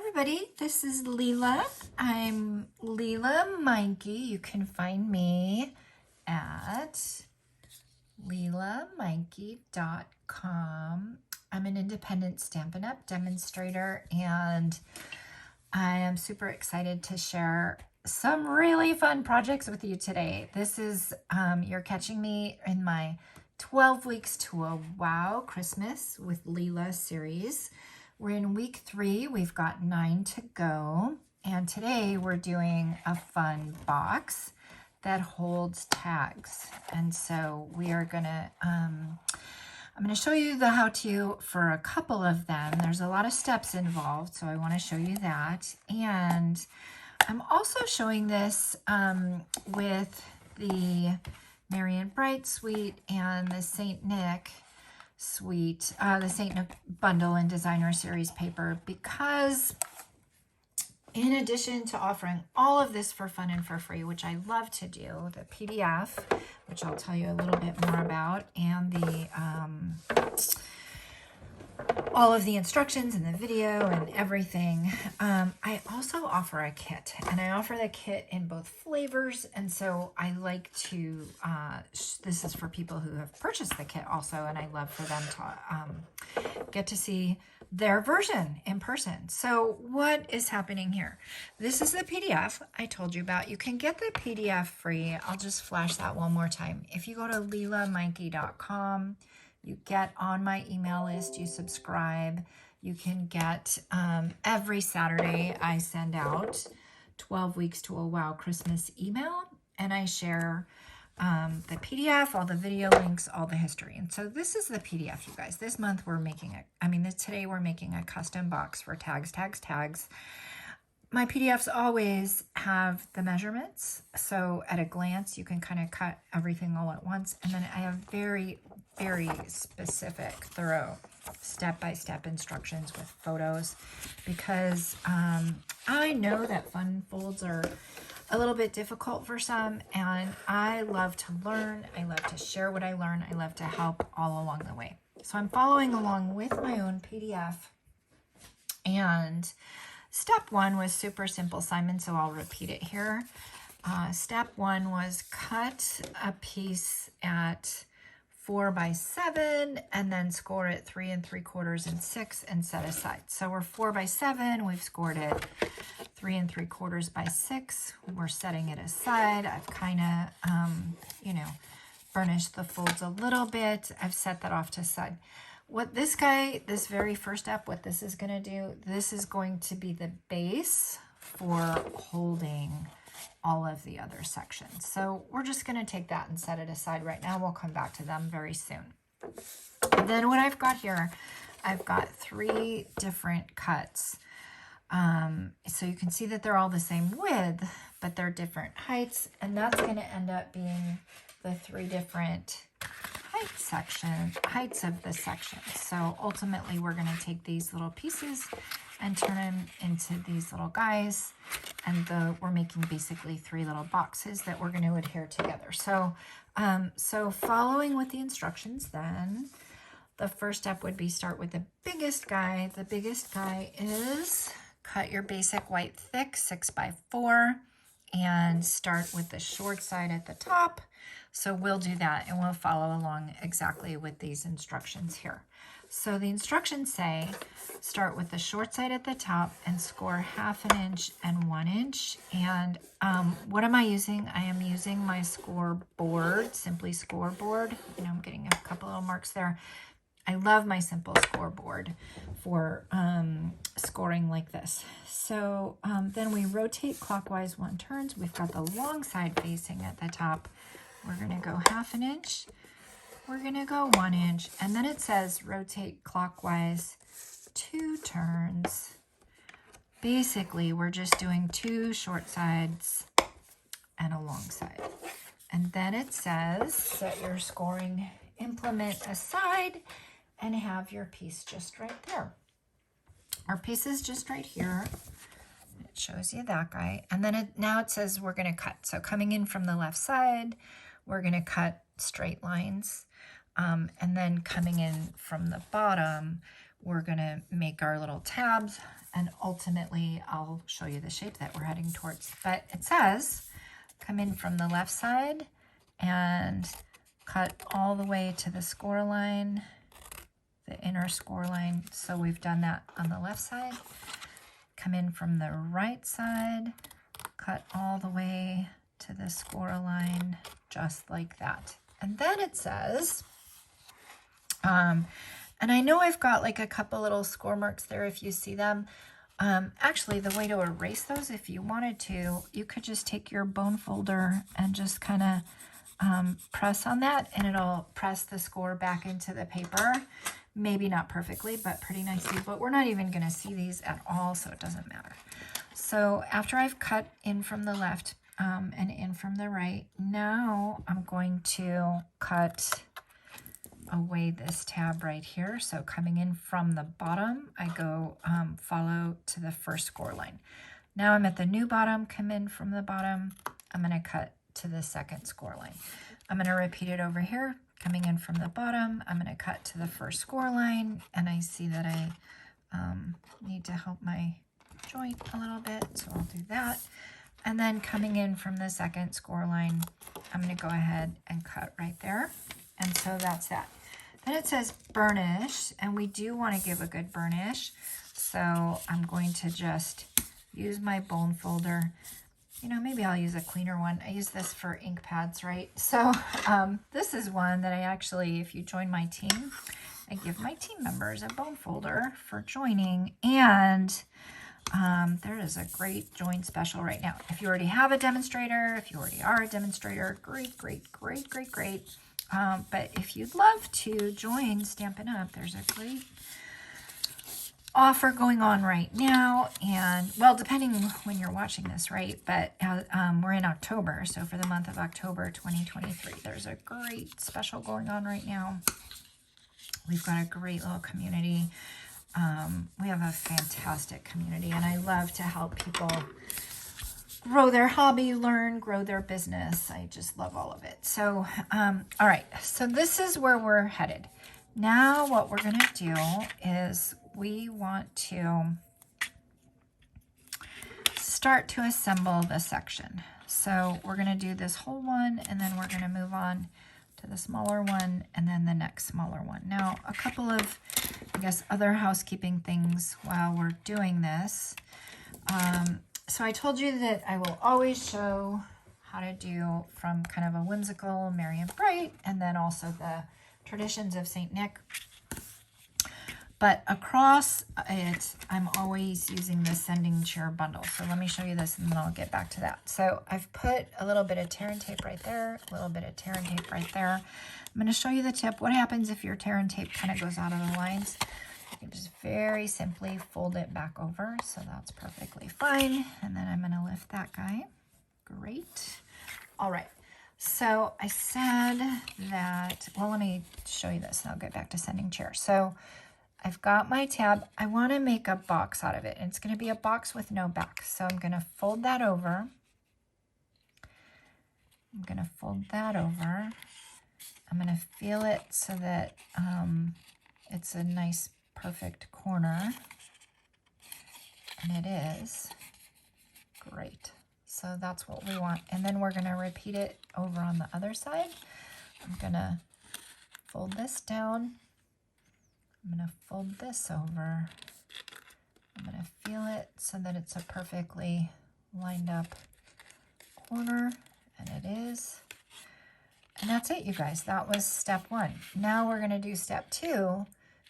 everybody, this is Lela. I'm Lela Mikey. You can find me at lelamikey.com. I'm an independent Stampin' Up! Demonstrator, and I am super excited to share some really fun projects with you today. This is, you're catching me in my 12 Weeks to a Wow Christmas with Lela series. We're in week 3. We've got 9 to go. And today we're doing a fun box that holds tags. And so we are gonna, I'm gonna show you the how-to for a couple of them. There's a lot of steps involved, so I wanna show you that. And I'm also showing this with the Marian Bright Suite and the St. Nick Suite, the St. Nick Bundle and Designer Series paper, because in addition to offering all of this for fun and for free, which I love to do, the PDF, which I'll tell you a little bit more about, and the all of the instructions and the video and everything, I also offer a kit, and I offer the kit in both flavors. And so I like to, this is for people who have purchased the kit also, and I love for them to get to see their version in person. So what is happening here? This is the PDF I told you about. You can get the PDF free. I'll just flash that one more time. If you go to lelamikey.com, you get on my email list, you subscribe, you can get, every Saturday I send out 12 Weeks to a Wow Christmas email, and I share the PDF, all the video links, all the history. And so this is the PDF, you guys. This month we're making today we're making a custom box for tags. My PDFs always have the measurements, so at a glance you can kind of cut everything all at once. And then I have very, very specific, thorough, step-by-step instructions with photos, because I know that fun folds are a little bit difficult for some, and I love to learn. I love to share what I learn. I love to help all along the way. So I'm following along with my own PDF, and step 1 was super simple, Simon, so I'll repeat it here. Step 1 was cut a piece at 4 by 7 and then score it 3 3/4 and 6 and set aside. So we're 4 by 7, we've scored it 3 3/4 by 6. We're setting it aside. I've kind of, burnished the folds a little bit. I've set that off to side. What this very first step, what this is going to do, this is going to be the base for holding all of the other sections. So we're just going to take that and set it aside right now. We'll come back to them very soon. And then what I've got here, I've got 3 different cuts. So you can see that they're all the same width, but they're different heights, and that's going to end up being the 3 different heights of the section. So ultimately we're going to take these little pieces and turn them into these little guys, and we're making basically 3 little boxes that we're going to adhere together. So so following with the instructions, then the first step would be start with the biggest guy. The biggest guy is cut your basic white thick 6 by 4 and start with the short side at the top. So we'll do that, and we'll follow along exactly with these instructions here. So the instructions say start with the short side at the top and score 1/2 inch and 1 inch. And what am I using? I am using my scoreboard, Simply Scoreboard. I'm getting a couple little marks there. I love my simple scoreboard for scoring like this. So then we rotate clockwise 1 turn. We've got the long side facing at the top. We're going to go 1/2 inch. We're going to go 1 inch. And then it says rotate clockwise 2 turns. Basically, we're just doing 2 short sides and a long side. And then it says set your scoring implement aside and have your piece just right there. Our piece is just right here. It shows you that guy. And then now it says we're going to cut. So coming in from the left side, we're going to cut straight lines. And then coming in from the bottom, we're gonna make our little tabs, and ultimately I'll show you the shape that we're heading towards. But it says, come in from the left side and cut all the way to the score line, the inner score line. So we've done that on the left side. Come in from the right side, cut all the way to the score line, just like that. And then it says, and I know I've got like a couple little score marks there if you see them. Actually, the way to erase those, if you wanted to, you could just take your bone folder and just kind of press on that, and it'll press the score back into the paper. Maybe not perfectly, but pretty nicely. But we're not even going to see these at all, so it doesn't matter. So after I've cut in from the left and in from the right, now I'm going to cut away this tab right here. So coming in from the bottom, I go follow to the first score line. Now I'm at the new bottom, come in from the bottom, I'm going to cut to the second score line. I'm going to repeat it over here, coming in from the bottom, I'm going to cut to the first score line, and I see that I need to help my joint a little bit, so I'll do that. And then coming in from the second score line, I'm going to go ahead and cut right there. And so that's that. Then it says burnish, and we do want to give a good burnish. So I'm going to just use my bone folder. You know, maybe I'll use a cleaner one. I use this for ink pads, right? So this is one that I actually, if you join my team, I give my team members a bone folder for joining. And there is a great join special right now. If you already have a demonstrator, if you already are a demonstrator, great, great, great, great, great. But if you'd love to join Stampin' Up, there's a great offer going on right now. And well, depending when you're watching this, right? But we're in October. So for the month of October 2023, there's a great special going on right now. We've got a great little community. We have a fantastic community, and I love to help people grow their hobby, learn, grow their business. I just love all of it. So, all right. So this is where we're headed. Now what we're going to do is we want to start to assemble the section. So we're going to do this whole one, and then we're going to move on to the smaller one, and then the next smaller one. Now, a couple of, I guess, other housekeeping things while we're doing this. So I told you that I will always show how to do from kind of a whimsical Merry and Bright, and then also the traditions of St. Nick. But across it, I'm always using the sending cheer bundle. So let me show you this, and then I'll get back to that. So I've put a little bit of tear and tape right there, a little bit of tear and tape right there. I'm going to show you the tip. What happens if your tear and tape kind of goes out of the lines? You can just very simply fold it back over. So that's perfectly fine. And then I'm going to lift that guy. Great. All right. So I said that, well, let me show you this and I'll get back to sending chair. So I've got my tab. I want to make a box out of it, and it's going to be a box with no back. So I'm going to fold that over. I'm going to fold that over. I'm going to feel it so that it's a nice, perfect corner. And it is. Great. So that's what we want. And then we're going to repeat it over on the other side. I'm going to fold this down. I'm going to fold this over. I'm going to feel it so that it's a perfectly lined up corner, and it is. And that's it, you guys. That was step one. Now we're going to do step two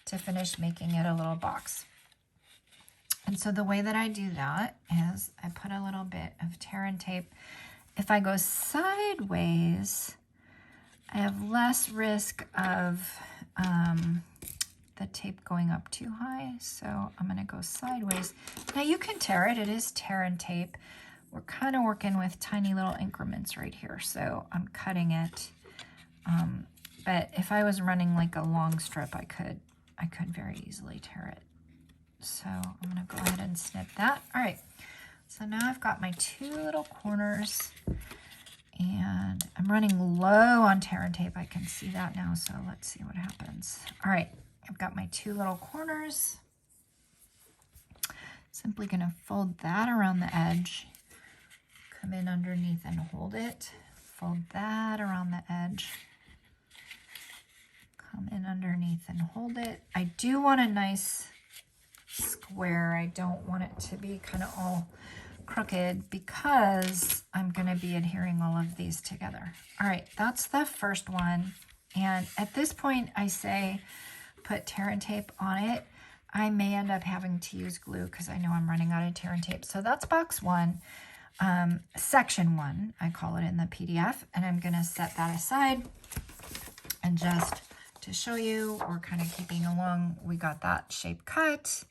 to finish making it a little box. And so the way that I do that is I put a little bit of tear and tape. If I go sideways, I have less risk of the tape going up too high. So I'm going to go sideways. Now you can tear it. It is tear and tape. We're kind of working with tiny little increments right here. So I'm cutting it. But if I was running like a long strip, I could very easily tear it. So I'm going to go ahead and snip that. All right. So now I've got my two little corners, and I'm running low on tear and tape. I can see that now. So let's see what happens. All right. I've got my 2 little corners. Simply going to fold that around the edge, come in underneath and hold it, fold that around the edge, come in underneath and hold it. I do want a nice square. I don't want it to be kind of all crooked because I'm going to be adhering all of these together. All right, that's the first one. And at this point, I say put tear and tape on it. I may end up having to use glue because I know I'm running out of tear and tape. So that's box 1, section 1, I call it in the PDF. And I'm going to set that aside. And just to show you, we're kind of keeping along. We got that shape cut.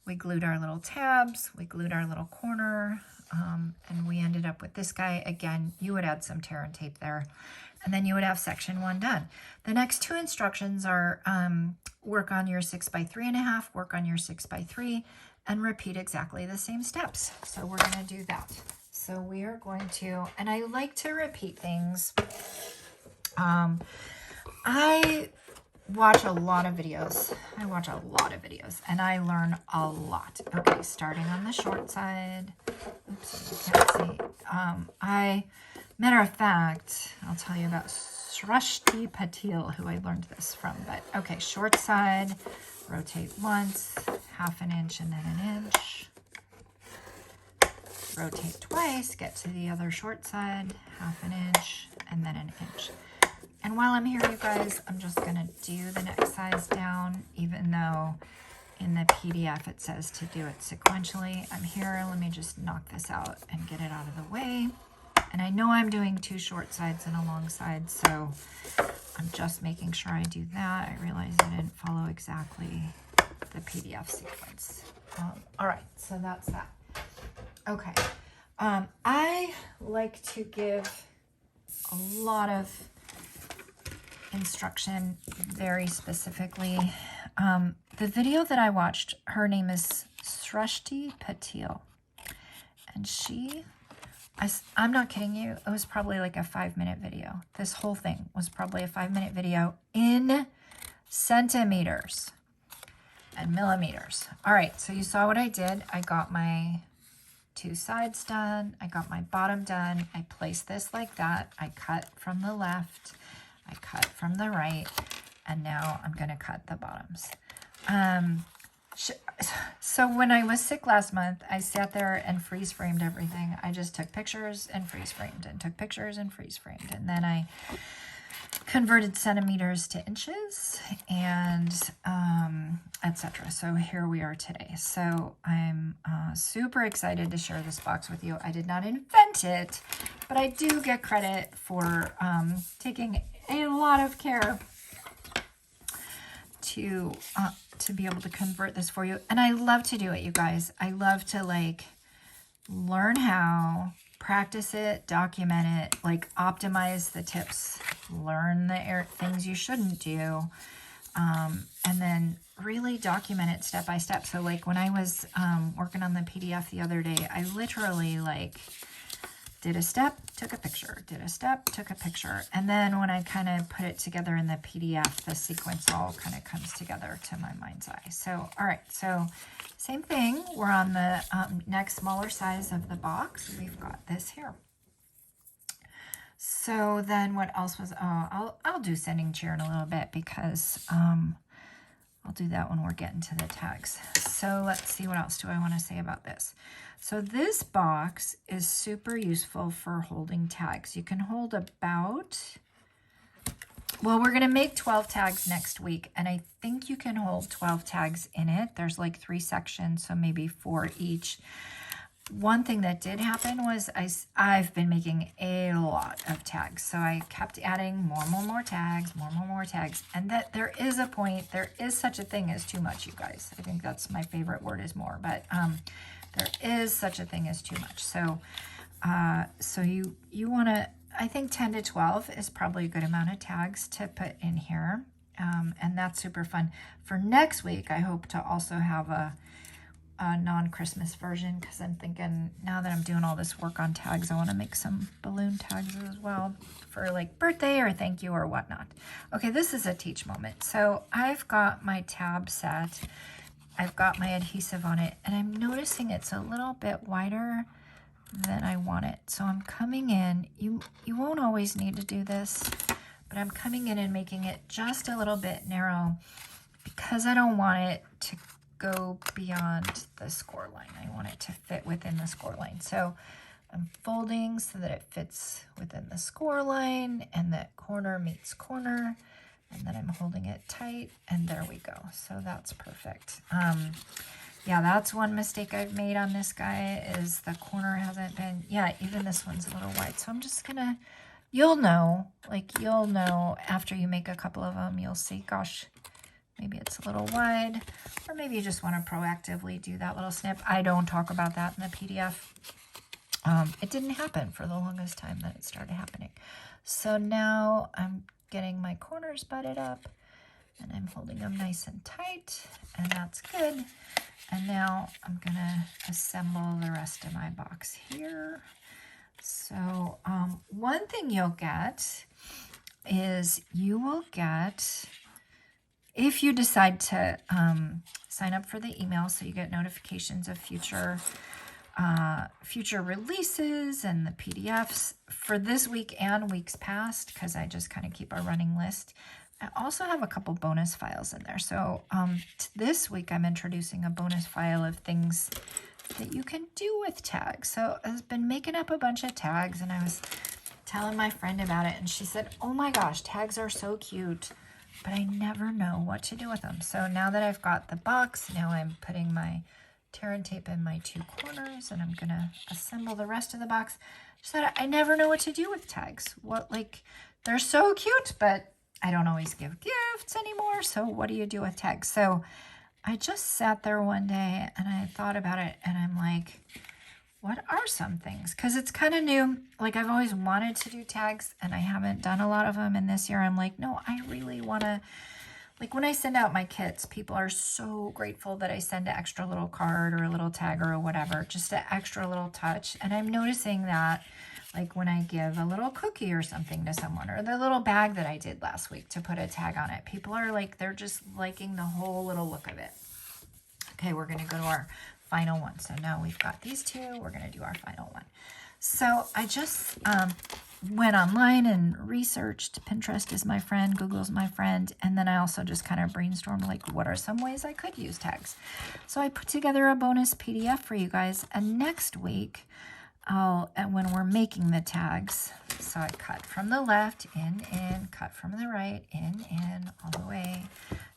We glued our little tabs. We glued our little corner. And we ended up with this guy. Again, you would add some tear and tape there. And then you would have section 1 done. The next 2 instructions are work on your 6 by 3.5, work on your 6 by 3, and repeat exactly the same steps. So we're going to do that. So we are going to, and I like to repeat things. I watch a lot of videos. And I learn a lot. Okay, starting on the short side. Oops, you can't see. Matter of fact, I'll tell you about Srishti Patil, who I learned this from. But okay, short side, rotate once, 1/2 inch and then 1 inch. Rotate twice, get to the other short side, 1/2 inch and then 1 inch. And while I'm here, you guys, I'm just going to do the next size down, even though in the PDF it says to do it sequentially. I'm here. Let me just knock this out and get it out of the way. And I know I'm doing 2 short sides and a long side, so I'm just making sure I do that. I realized I didn't follow exactly the PDF sequence. All right, so that's that. Okay. I like to give a lot of instruction very specifically. The video that I watched, her name is Srishti Patil, and I'm not kidding you, it was probably like a 5-minute video. This whole thing was probably a 5-minute video in centimeters and millimeters. All right, so you saw what I did. I got my 2 sides done. I got my bottom done. I placed this like that. I cut from the left. I cut from the right. And now I'm going to cut the bottoms. So when I was sick last month, I sat there and freeze framed everything. I just took pictures and freeze framed and took pictures and freeze framed. And then I converted centimeters to inches and etc. So here we are today. So I'm super excited to share this box with you. I did not invent it, but I do get credit for taking a lot of care to be able to convert this for you. And I love to do it, you guys. I love to like learn how, practice it, document it, like optimize the tips, learn the things you shouldn't do, and then really document it step by step. So like when I was working on the PDF the other day, I literally like did a step, took a picture, did a step, took a picture. And then when I kind of put it together in the PDF, the sequence all kind of comes together to my mind's eye. So, all right, so same thing. We're on the next smaller size of the box. We've got this here. So then what else was, I'll do sending cheer in a little bit because I'll do that when we're getting to the tags. So let's see, what else do I want to say about this? So this box is super useful for holding tags. You can hold about, well, we're going to make 12 tags next week, and I think you can hold 12 tags in it. There's like 3 sections, so maybe 4 each. One thing that did happen was I've been making a lot of tags. So I kept adding more tags, more tags. And that there is a point, there is such a thing as too much, you guys. I think that's my favorite word is more, but there is such a thing as too much. So so you want to, I think 10 to 12 is probably a good amount of tags to put in here. And that's super fun. For next week, I hope to also have a non-Christmas version because I'm thinking now that I'm doing all this work on tags, I want to make some balloon tags as well for like birthday or thank you or whatnot. Okay, this is a teach moment. So I've got my tab set. I've got my adhesive on it, and I'm noticing it's a little bit wider than I want it. So I'm coming in, you won't always need to do this, but I'm coming in and making it just a little bit narrow because I don't want it to go beyond the score line. I want it to fit within the score line. So I'm folding so that it fits within the score line and that corner meets corner, and then I'm holding it tight, and there we go. So that's perfect. Yeah, that's one mistake I've made on this guy is the corner hasn't been, yeah, even this one's a little wide. So I'm just gonna, you'll know after you make a couple of them, you'll see, gosh, maybe it's a little wide, or maybe you just want to proactively do that little snip. I don't talk about that in the PDF. It didn't happen for the longest time that it started happening. So now I'm getting my corners butted up, and I'm holding them nice and tight, and that's good. And now I'm gonna assemble the rest of my box here. So one thing you'll get is you will get, if you decide to sign up for the email so you get notifications of future releases and the PDFs for this week and weeks past, because I just kind of keep a running list. I also have a couple bonus files in there. So this week I'm introducing a bonus file of things that you can do with tags. So I've been making up a bunch of tags, and I was telling my friend about it, and she said, oh my gosh, tags are so cute, but I never know what to do with them. So now that I've got the box, now I'm putting my tear and tape in my two corners, and I'm gonna assemble the rest of the box. She said, I never know what to do with tags. They're so cute, but I don't always give gifts anymore. So what do you do with tags? So I just sat there one day and I thought about it, and I'm like, what are some things? Because it's kind of new. Like, I've always wanted to do tags, and I haven't done a lot of them. And this year I'm like, no, I really want to. Like, when I send out my kits, people are so grateful that I send an extra little card or a little tag or whatever, just an extra little touch. And I'm noticing that, like, when I give a little cookie or something to someone, or the little bag that I did last week to put a tag on it, people are like, they're just liking the whole little look of it. Okay, we're going to go to our final one. So now we've got these two. We're going to do our final one. So I just went online and researched. Pinterest is my friend, Google's my friend, and then I also just kind of brainstormed, like, what are some ways I could use tags? So I put together a bonus PDF for you guys, and next week, when we're making the tags, so I cut from the left, in, cut from the right, in, all the way.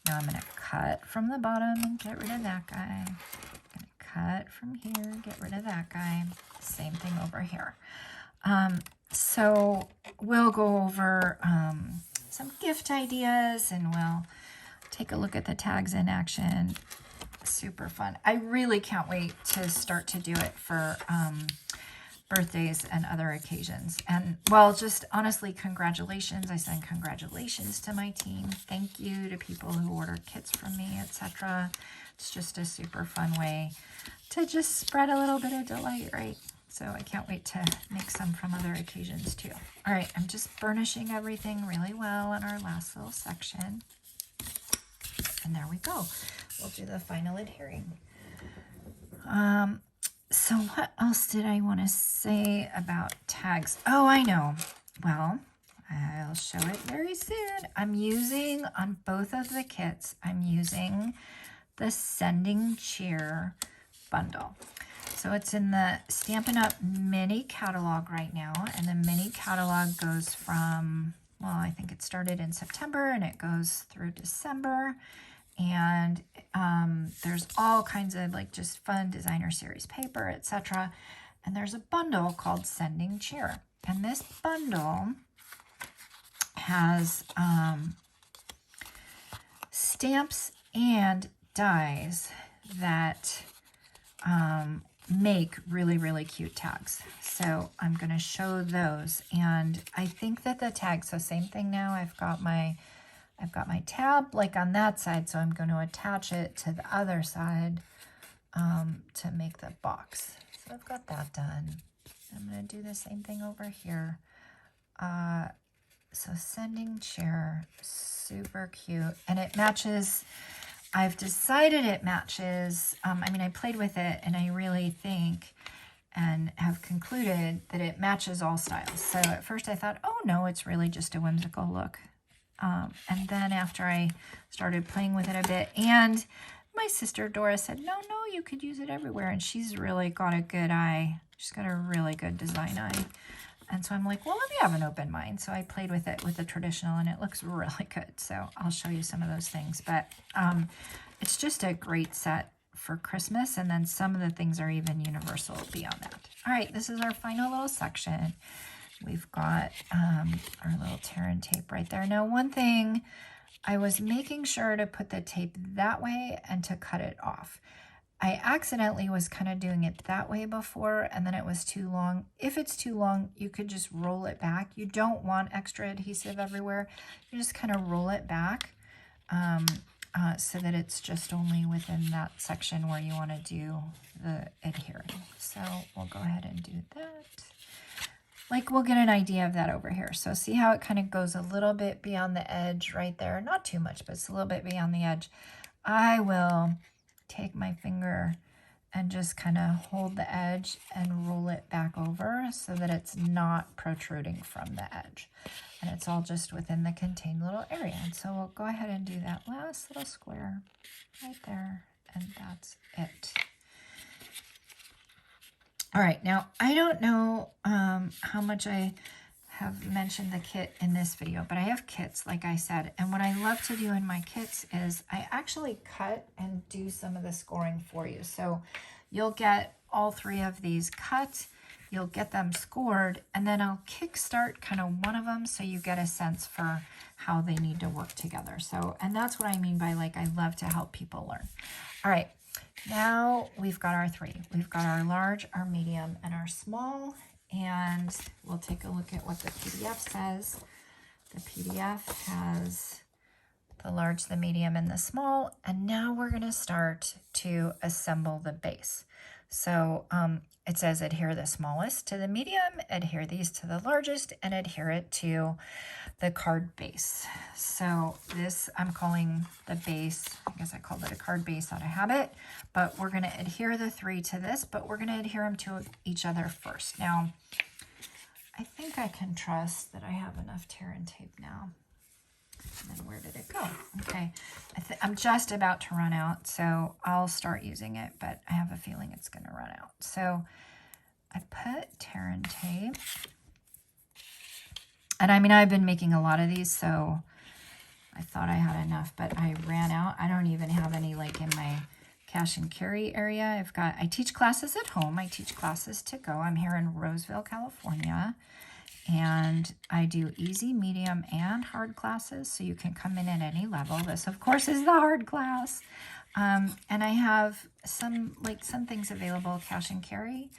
Now I'm going to cut from the bottom and get rid of that guy. I'm going to cut from here, get rid of that guy. Same thing over here. So we'll go over some gift ideas, and we'll take a look at the tags in action. Super fun. I really can't wait to start to do it for birthdays and other occasions. And, well, just honestly, congratulations. I send congratulations to my team. Thank you to people who order kits from me, etc. It's just a super fun way to just spread a little bit of delight, right? So I can't wait to make some from other occasions too. All right, I'm just burnishing everything really well in our last little section. And there we go. We'll do the final adhering. So what else did I want to say about tags? Oh, I know. Well, I'll show it very soon. I'm using, on both of the kits, I'm using the Sending Cheer bundle. So it's in the Stampin' Up! Mini catalog right now, and the mini catalog goes from, well, I think it started in September and it goes through December, and there's all kinds of, like, just fun designer series paper, etc. And there's a bundle called Sending Cheer, and this bundle has stamps and dies that make really, really cute tags. So I'm going to show those. And I think that the tags, so same thing now, I've got my tab like on that side, so I'm going to attach it to the other side. to make the box. So I've got that done. I'm going to do the same thing over here. So sending chair, super cute. And it matches, I've decided it matches. I mean, I played with it and I really think and have concluded that it matches all styles. So at first I thought, oh no, it's really just a whimsical look. And then after I started playing with it a bit, and my sister Dora said, no, you could use it everywhere. And she's really got a good eye. She's got a really good design eye. And so I'm like, well, let me have an open mind. So I played with it with the traditional and it looks really good. So I'll show you some of those things. But it's just a great set for Christmas. And then some of the things are even universal beyond that. All right, this is our final little section. We've got our little tear and tape right there. Now, one thing, I was making sure to put the tape that way and to cut it off. I accidentally was kind of doing it that way before, and then it was too long. If it's too long, you could just roll it back. You don't want extra adhesive everywhere. You just kind of roll it back so that it's just only within that section where you want to do the adhering. So we'll go ahead and do that. Like, we'll get an idea of that over here. So see how it kind of goes a little bit beyond the edge right there. Not too much, but it's a little bit beyond the edge. I will take my finger and just kind of hold the edge and roll it back over so that it's not protruding from the edge. And it's all just within the contained little area. And so we'll go ahead and do that last little square right there. And that's it. All right, now I don't know how much I have mentioned the kit in this video, but I have kits, like I said, and what I love to do in my kits is I actually cut and do some of the scoring for you. So you'll get all three of these cut, you'll get them scored, and then I'll kickstart kind of one of them so you get a sense for how they need to work together. So, and that's what I mean by, like, I love to help people learn. All right. Now we've got our three. We've got our large, our medium, and our small. And we'll take a look at what the PDF says. The PDF has the large, the medium, and the small. And now we're going to start to assemble the base. So it says adhere the smallest to the medium, adhere these to the largest, and adhere it to the card base. So this I'm calling the base. I guess I called it a card base out of habit, but we're going to adhere the three to this, but we're going to adhere them to each other first. Now, I think I can trust that I have enough tear and tape now. And then where did it go? Okay, I'm just about to run out, so I'll start using it, but I have a feeling it's going to run out. So I put tear and tape. And I mean, I've been making a lot of these, so I thought I had enough, but I ran out. I don't even have any like in my cash and carry area. I teach classes at home. I teach classes to go. I'm here in Roseville, California, and I do easy, medium, and hard classes, so you can come in at any level. This, of course, is the hard class. And I have some things available cash and carry,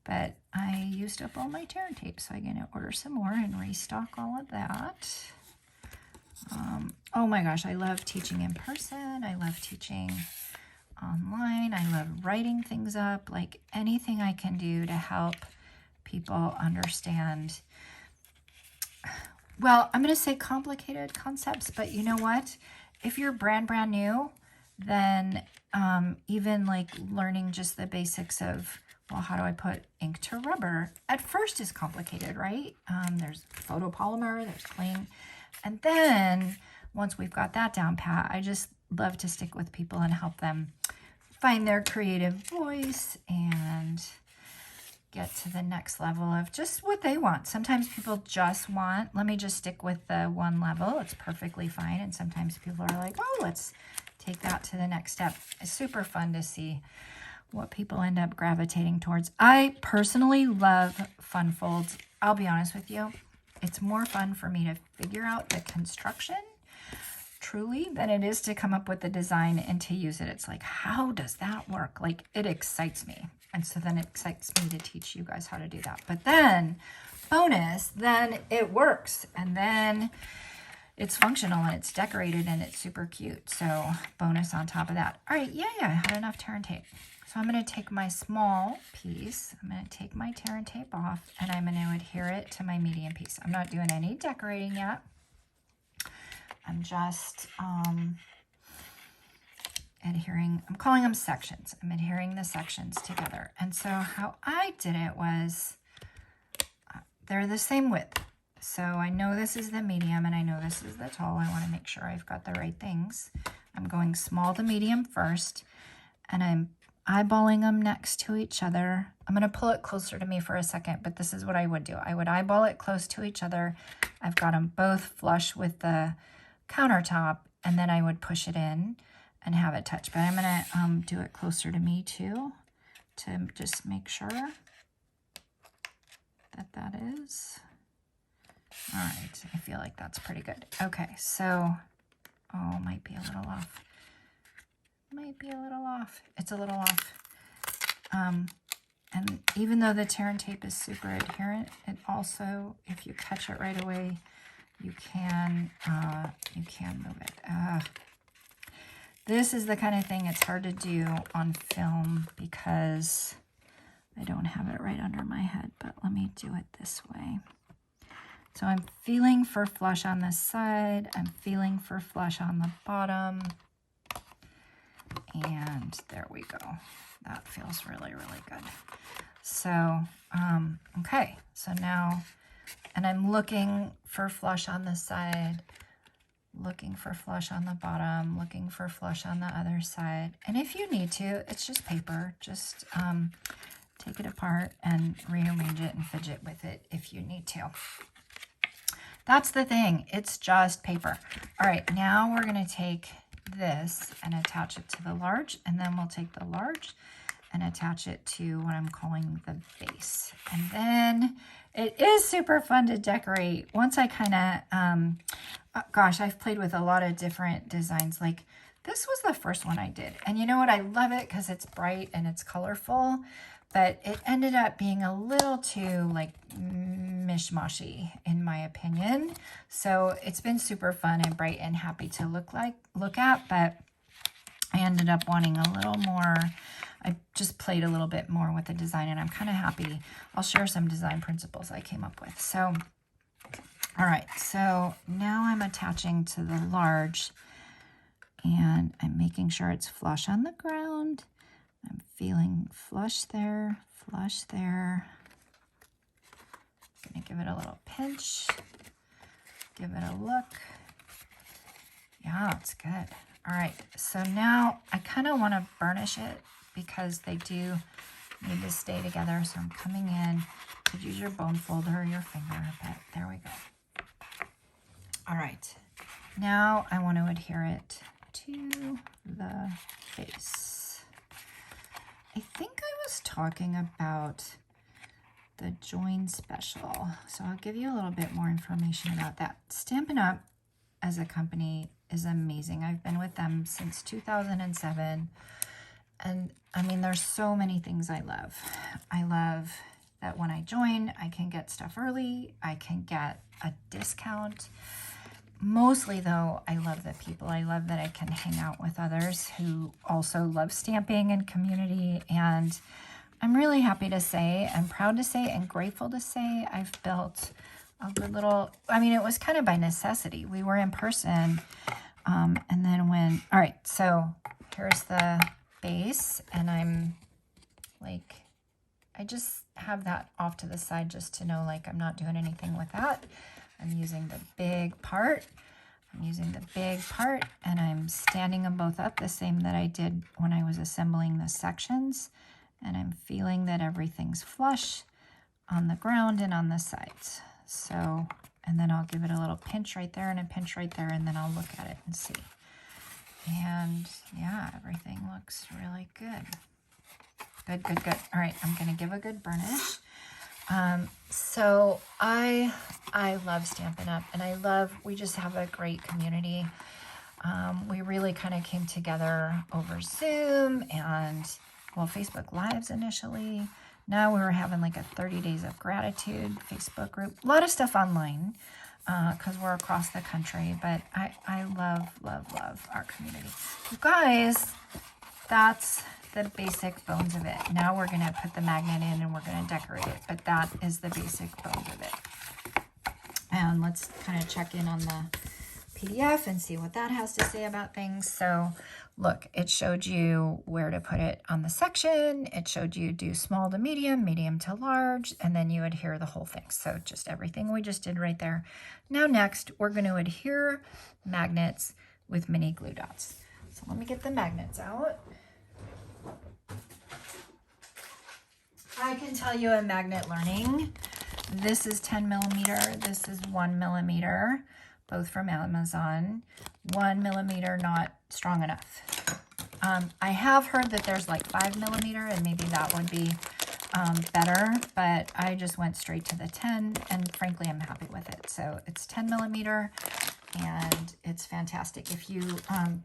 but I used up all my tear and tape, so I'm going to order some more and restock all of that. Oh my gosh, I love teaching in person. I love teaching online. I love writing things up, like anything I can do to help people understand. Well, I'm going to say complicated concepts, but you know what? If you're brand new, then even like learning just the basics of, well, how do I put ink to rubber? At first is complicated, right? There's photopolymer, there's cling. And then once we've got that down pat, I just love to stick with people and help them find their creative voice and get to the next level of just what they want. Sometimes people just want, let me just stick with the one level. It's perfectly fine. And sometimes people are like, oh, let's take that to the next step. It's super fun to see what people end up gravitating towards. I personally love fun folds. I'll be honest with you. It's more fun for me to figure out the construction truly than it is to come up with the design and to use it. It's like, how does that work? Like, it excites me. And so then it excites me to teach you guys how to do that. But then, bonus, then it works. And then it's functional and it's decorated and it's super cute. So bonus on top of that. All right, yeah, I had enough tear and tape. So I'm going to take my small piece, I'm going to take my tear and tape off, and I'm going to adhere it to my medium piece. I'm not doing any decorating yet. I'm just adhering, I'm calling them sections. I'm adhering the sections together. And so how I did it was, they're the same width. So I know this is the medium and I know this is the tall. I want to make sure I've got the right things. I'm going small to medium first, and I'm eyeballing them next to each other. I'm going to pull it closer to me for a second, but this is what I would do. I would eyeball it close to each other. I've got them both flush with the countertop, and then I would push it in and have it touch. But I'm going to do it closer to me too, to just make sure that that is. All right, I feel like that's pretty good. Okay, so, oh, might be a little off. Might be a little off. It's a little off. And even though the tear and tape is super adherent, it also, if you catch it right away, you can move it. This is the kind of thing it's hard to do on film because I don't have it right under my head, but let me do it this way. So I'm feeling for flush on this side. I'm feeling for flush on the bottom. And there we go. That feels really, really good. So, okay. So now, and I'm looking for flush on this side, looking for flush on the bottom, looking for flush on the other side. And if you need to, it's just paper. Just take it apart and rearrange it and fidget with it if you need to. That's the thing. It's just paper. All right, now we're going to take this and attach it to the large, and then we'll take the large and attach it to what I'm calling the base. And then it is super fun to decorate. Once I kind of, gosh, I've played with a lot of different designs. Like this was the first one I did. And you know what? I love it because it's bright and it's colorful, but it ended up being a little too like mishmashy in my opinion. So it's been super fun and bright and happy to look at, but I ended up wanting a little more. I just played a little bit more with the design, and I'm kind of happy. I'll share some design principles I came up with. So, all right, so now I'm attaching to the large, and I'm making sure it's flush on the ground. I'm feeling flush there, flush there. I'm gonna give it a little pinch, give it a look. Yeah, it's good. All right, so now I kind of want to burnish it because they do need to stay together. So I'm coming in. You could use your bone folder or your finger, but there we go. All right, now I want to adhere it to the face. I think I was talking about the Join Special, so I'll give you a little bit more information about that. Stampin' Up! As a company is amazing. I've been with them since 2007, and I mean, there's so many things I love. I love that when I join, I can get stuff early, I can get a discount. Mostly though, I love the people. I love that I can hang out with others who also love stamping and community, and I'm really happy to say, and proud to say, and grateful to say I've built a good little, I mean, it was kind of by necessity. We were in person, and then when, all right, so here's the base, and I'm like, I just have that off to the side just to know, like, I'm not doing anything with that. I'm using the big part. I'm using the big part, and I'm standing them both up the same that I did when I was assembling the sections. And I'm feeling that everything's flush on the ground and on the sides. So, and then I'll give it a little pinch right there and a pinch right there, and then I'll look at it and see. And yeah, everything looks really good. Good, good, good. All right, I'm gonna give a good burnish. So I love Stampin' Up! And we just have a great community. We really kind of came together over Zoom and, well, Facebook Lives initially. Now we were having like a 30 Days of Gratitude Facebook group. A lot of stuff online because we're across the country. But I love, love, love our community. You guys, that's the basic bones of it. Now we're going to put the magnet in and we're going to decorate it, but that is the basic bones of it. And let's kind of check in on the PDF and see what that has to say about things. So look, it showed you where to put it on the section. It showed you do small to medium, medium to large, and then you adhere the whole thing. So just everything we just did right there. Now next, we're going to adhere magnets with mini glue dots. So let me get the magnets out. I can tell you in magnet learning, this is 10 millimeter, this is 1 millimeter, both from Amazon. 1 millimeter, not strong enough. I have heard that there's like 5 millimeter and maybe that would be better, but I just went straight to the 10 and frankly, I'm happy with it. So it's 10 millimeter and it's fantastic. If you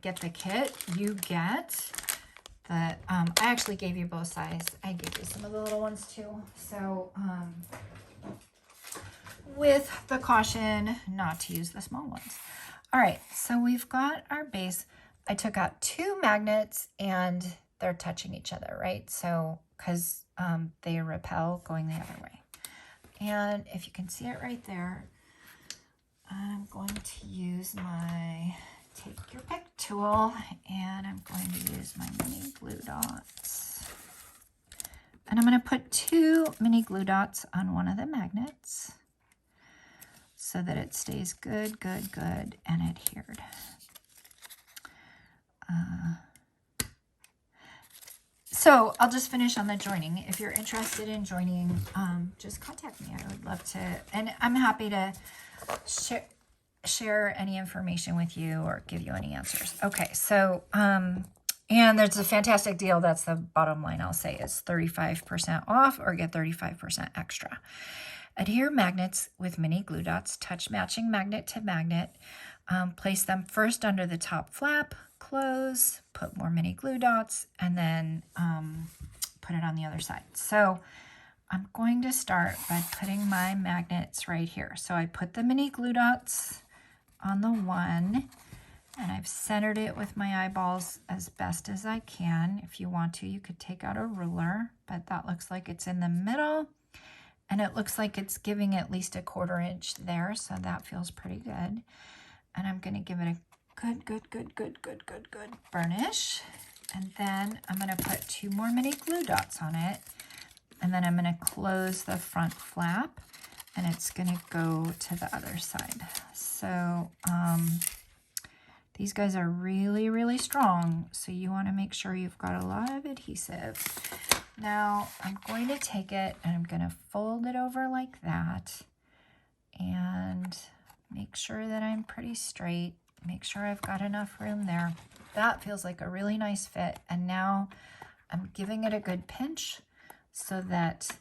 get the kit, you get the, I actually gave you both sizes. I gave you some of the little ones too. So, with the caution not to use the small ones. All right, so we've got our base. I took out 2 magnets and they're touching each other, right? So, because they repel going the other way. And if you can see it right there, I'm going to use my take your pick tool and I'm going to use my mini glue dots. And I'm going to put 2 mini glue dots on one of the magnets so that it stays good, good, good, and adhered. So I'll just finish on the joining. If you're interested in joining, just contact me. I would love to, and I'm happy to share any information with you or give you any answers. Okay, so, and there's a fantastic deal. That's the bottom line I'll say is 35% off or get 35% extra. Adhere magnets with mini glue dots. Touch matching magnet to magnet. Place them first under the top flap, close, put more mini glue dots, and then put it on the other side. So I'm going to start by putting my magnets right here. So I put the mini glue dots on the one, and I've centered it with my eyeballs as best as I can. If you want to, you could take out a ruler, but that looks like it's in the middle. And it looks like it's giving at least a 1/4 inch there, so that feels pretty good. And I'm going to give it a good burnish. And then I'm going to put 2 more mini glue dots on it. And then I'm going to close the front flap, and it's going to go to the other side. So these guys are really, really strong, so you want to make sure you've got a lot of adhesive. Now I'm going to take it and I'm going to fold it over like that and make sure that I'm pretty straight. Make sure I've got enough room there. That feels like a really nice fit. And now I'm giving it a good pinch so that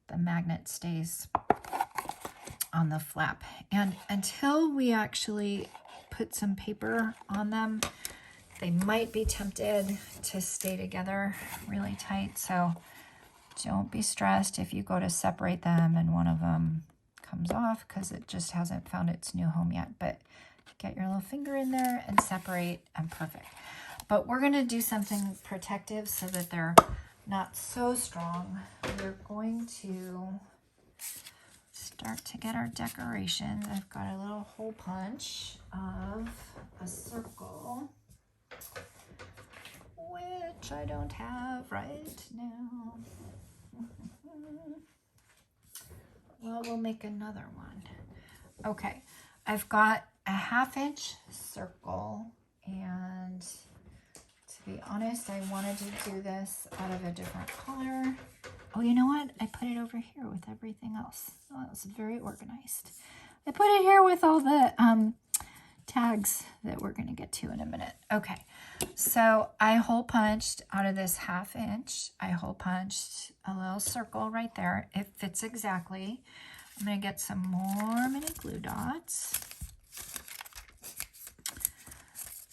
the magnet stays on the flap. And until we actually put some paper on them, they might be tempted to stay together really tight. So don't be stressed if you go to separate them and one of them comes off because it just hasn't found its new home yet. But get your little finger in there and separate, and perfect. But we're going to do something protective so that they're not so strong. We're going to start to get our decorations. I've got a little hole punch of a circle, which I don't have right now. Well, we'll make another one. Okay, I've got a 1/2 inch circle, and to be honest, I wanted to do this out of a different color. Oh, you know what? I put it over here with everything else. Oh, that was very organized. I put it here with all the tags that we're going to get to in a minute. Okay, so I hole punched out of this 1/2 inch. I hole punched a little circle right there. It fits exactly. I'm going to get some more mini glue dots.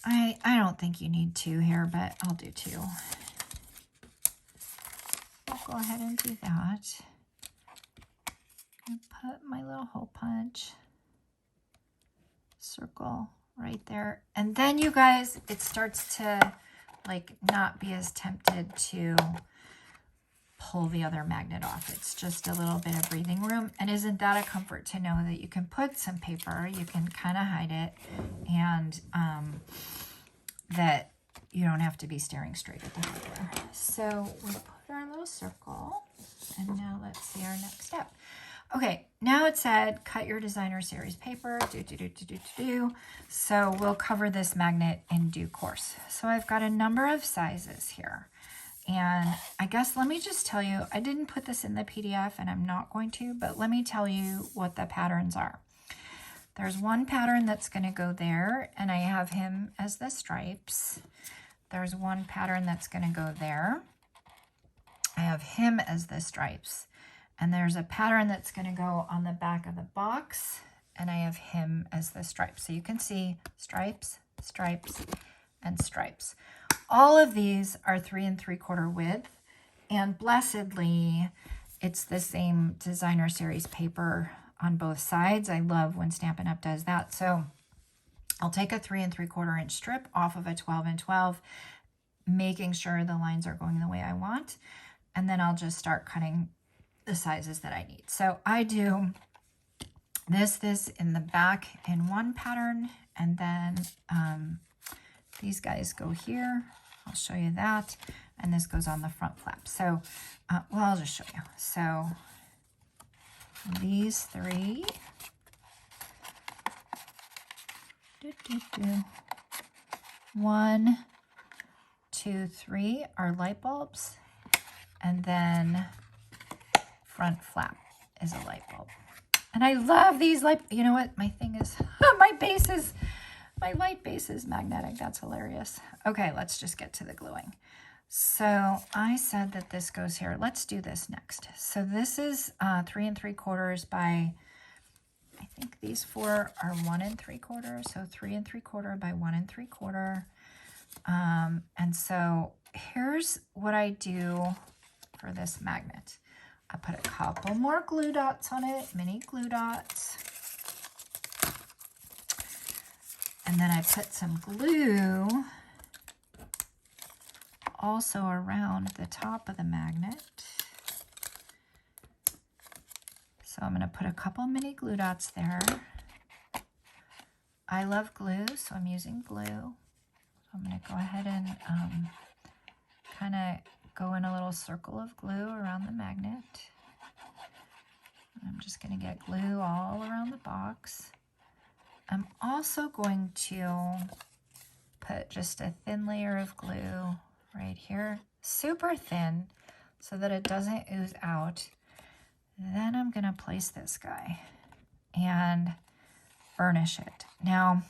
I don't think you need 2 here, but I'll do 2. I'll go ahead and do that. And put my little hole punch circle right there. And then you guys, it starts to like not be as tempted to pull the other magnet off. It's just a little bit of breathing room. And isn't that a comfort to know that you can put some paper, you can kind of hide it, and that you don't have to be staring straight at the hardware. So we'll put our little circle, and now let's see our next step. Okay, now it said cut your designer series paper, So we'll cover this magnet in due course. So I've got a number of sizes here. And I guess let me just tell you, I didn't put this in the PDF and I'm not going to, but let me tell you what the patterns are. There's one pattern that's going to go there, and I have him as the stripes. There's one pattern that's going to go there. I have him as the stripes. And there's a pattern that's going to go on the back of the box, and I have him as the stripes. So you can see stripes, stripes, and stripes. All of these are 3 3/4 width, and blessedly, it's the same designer series paper on both sides. I love when Stampin' Up! Does that. So I'll take a 3 3/4 inch strip off of a 12 12, making sure the lines are going the way I want, and then I'll just start cutting the sizes that I need. So I do this in the back in one pattern, and then these guys go here. I'll show you that, and this goes on the front flap. So, well, I'll just show you. So these three, 1, 2, 3 are light bulbs, and then front flap is a light bulb. And I love these light, you know what, my thing is, my light base is magnetic. That's hilarious. Okay, let's just get to the gluing. So I said that this goes here. Let's do this next. So this is 3 3/4 by, I think these 4 are 1 3/4. So 3 3/4 by 1 3/4. And so here's what I do for this magnet. I put a couple more glue dots on it, mini glue dots. And then I put some glue also around the top of the magnet. So I'm going to put a couple mini glue dots there. I love glue, so I'm using glue. So I'm going to go ahead and kind of go in a little circle of glue around the magnet. I'm just going to get glue all around the box. I'm also going to put just a thin layer of glue right here, super thin, so that it doesn't ooze out. Then I'm going to place this guy and burnish it. Now,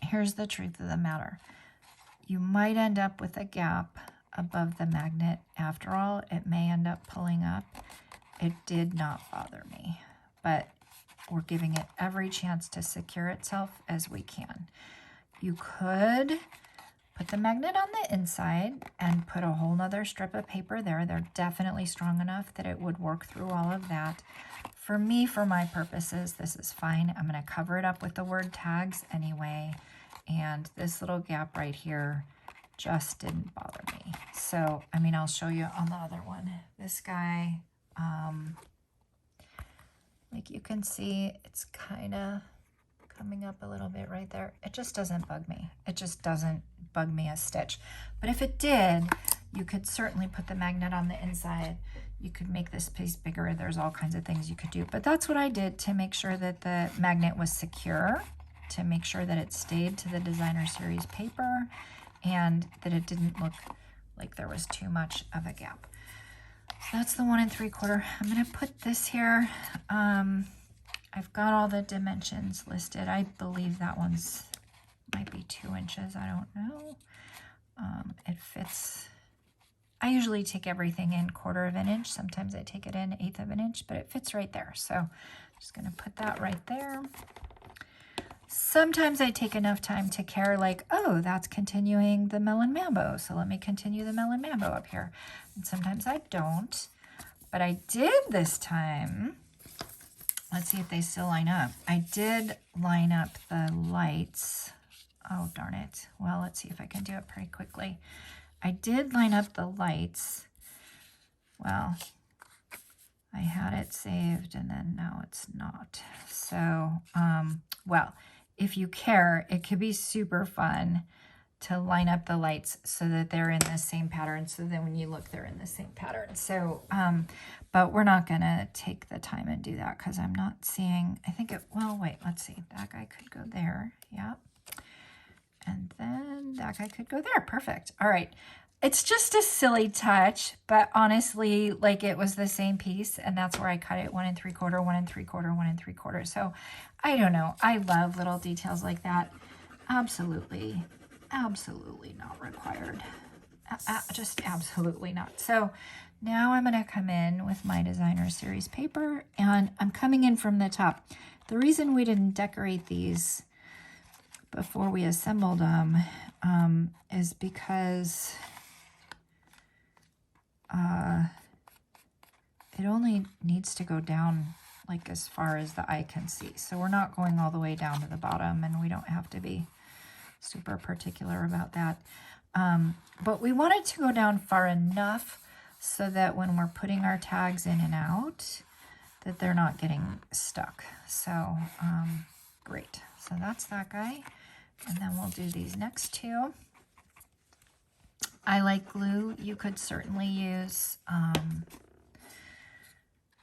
here's the truth of the matter. You might end up with a gap above the magnet. After all, it may end up pulling up. It did not bother me, but we're giving it every chance to secure itself as we can. You could put the magnet on the inside and put a whole nother strip of paper there. They're definitely strong enough that it would work through all of that. For me, for my purposes, this is fine. I'm going to cover it up with the word tags anyway. And this little gap right here just didn't bother me. So, I mean, I'll show you on the other one. This guy, like you can see, it's kind of coming up a little bit right there. It just doesn't bug me. It just doesn't bug me a stitch. But if it did, you could certainly put the magnet on the inside. You could make this piece bigger. There's all kinds of things you could do. But that's what I did to make sure that the magnet was secure, to make sure that it stayed to the designer series paper, and that it didn't look like there was too much of a gap. So that's the 1 3/4. I'm going to put this here. I've got all the dimensions listed. I believe that one's might be 2 inches. I don't know. It fits. I usually take everything in 1/4 of an inch. Sometimes I take it in 1/8 of an inch, but it fits right there. So I'm just going to put that right there. Sometimes I take enough time to care, like, oh, that's continuing the melon mambo, so let me continue the melon mambo up here. And sometimes I don't, but I did this time. Let's see if they still line up. I did line up the lights Oh, darn it. Well, let's see if I can do it pretty quickly. I did line up the lights. Well, I had it saved and then now it's not. So, well, if you care, it could be super fun to line up the lights so that they're in the same pattern. So then when you look, they're in the same pattern. So, but we're not gonna take the time and do that because I'm not seeing, I think it, well, wait, let's see. That guy could go there. Yeah. And then that guy could go there. Perfect. All right. It's just a silly touch, but honestly, like it was the same piece and that's where I cut it 1 3/4, 1 3/4, 1 3/4. So I don't know. I love little details like that. Absolutely, absolutely not required. Just absolutely not. So now I'm going to come in with my designer series paper and I'm coming in from the top. The reason we didn't decorate these before we assembled them is because it only needs to go down like as far as the eye can see. So we're not going all the way down to the bottom and we don't have to be super particular about that. But we want it to go down far enough so that when we're putting our tags in and out, that they're not getting stuck. So great. So that's that guy. And then we'll do these next two. I like glue. You could certainly use, I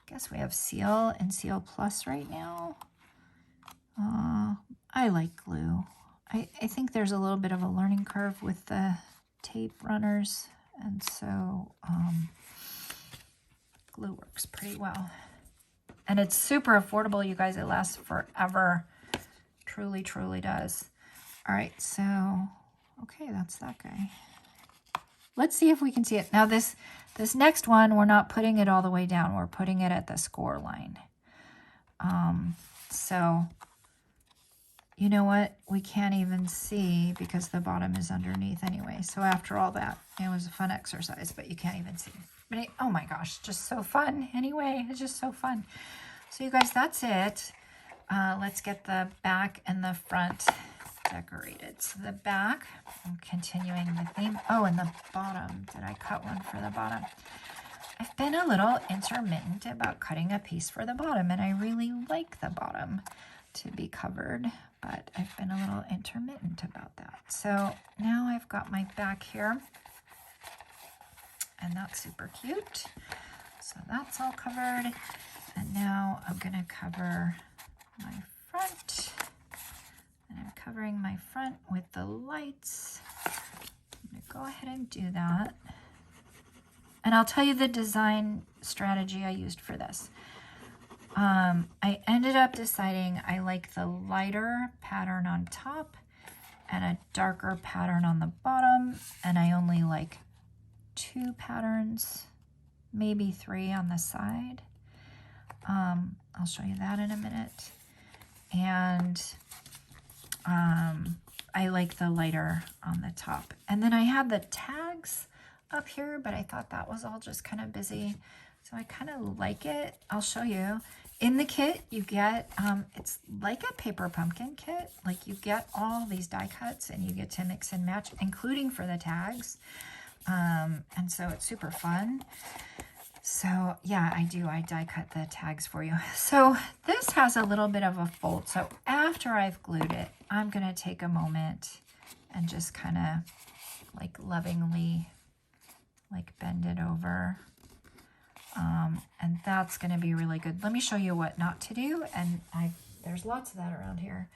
guess we have Seal and Seal Plus right now. I like glue. I think there's a little bit of a learning curve with the tape runners. And so glue works pretty well. And it's super affordable, you guys. It lasts forever. Truly, truly does. All right, so, okay, that's that guy. Let's see if we can see it. Now this next one, we're not putting it all the way down. We're putting it at the score line. So, you know what? We can't even see because the bottom is underneath anyway. So after all that, it was a fun exercise, but you can't even see. But oh my gosh, just so fun. Anyway, it's just so fun. So you guys, that's it. Let's get the back and the front decorated. So the back, I'm continuing the theme. Oh, and the bottom. Did I cut one for the bottom? I've been a little intermittent about cutting a piece for the bottom, and I really like the bottom to be covered, but I've been a little intermittent about that. So now I've got my back here, and that's super cute. So that's all covered. And now I'm going to cover my front. And I'm covering my front with the lights. I'm going to go ahead and do that. And I'll tell you the design strategy I used for this. I ended up deciding I like the lighter pattern on top and a darker pattern on the bottom. And I only like 2 patterns, maybe 3 on the side. I'll show you that in a minute. And I like the lighter on the top. And then I had the tags up here, but I thought that was all just kind of busy. So I kind of like it. I'll show you. In the kit, you get, it's like a paper pumpkin kit. Like you get all these die cuts and you get to mix and match, including for the tags. And so it's super fun. So yeah, I die cut the tags for you. So this has a little bit of a fold. So after I've glued it, I'm going to take a moment and just kind of like lovingly like bend it over. And that's going to be really good. Let me show you what not to do. And there's lots of that around here.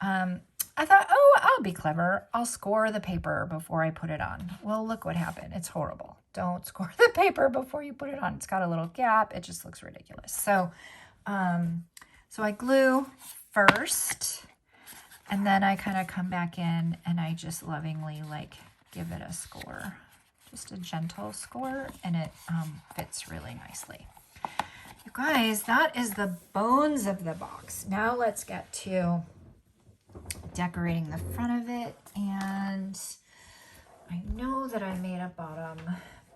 I thought, oh, I'll be clever. I'll score the paper before I put it on. Well, look what happened. It's horrible. Don't score the paper before you put it on. It's got a little gap. It just looks ridiculous. So, so I glue first, and then I kind of come back in and I just lovingly like give it a score. Just a gentle score, and it fits really nicely. You guys, that is the bones of the box. Now let's get to decorating the front of it. And I know that I made a bottom,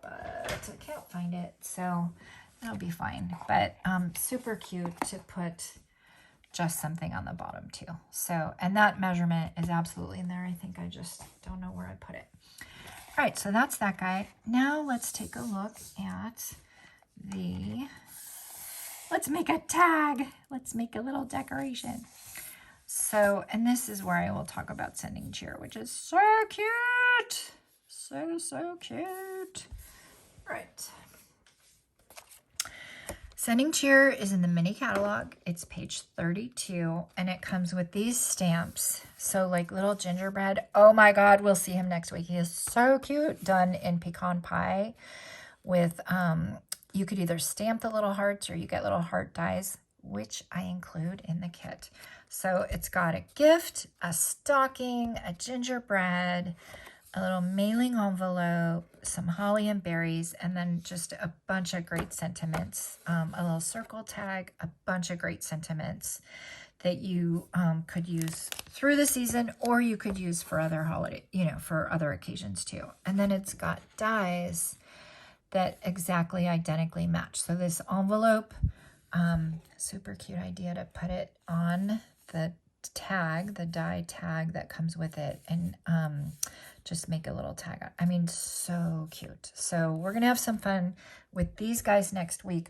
but I can't find it, so that'll be fine. But super cute to put just something on the bottom too. So, and that measurement is absolutely in there. I think I just don't know where I put it. All right, so that's that guy. Now let's take a look at let's make a tag. Let's make a little decoration. So, and this is where I will talk about sending cheer, which is so cute. So cute. Right. Sending cheer is in the mini catalog. It's page 32, and it comes with these stamps. So like little gingerbread. Oh my God, we'll see him next week. He is so cute, done in pecan pie with, you could either stamp the little hearts or you get little heart dies, which I include in the kit. So it's got a gift, a stocking, a gingerbread, a little mailing envelope, some holly and berries, and then just a bunch of great sentiments, a little circle tag, a bunch of great sentiments that you could use through the season, or you could use for other holiday, for other occasions too. And then it's got dies that exactly identically match. So this envelope, super cute idea to put it on the tag, the die tag that comes with it, and just make a little tag. I mean, so cute. So we're gonna have some fun with these guys next week.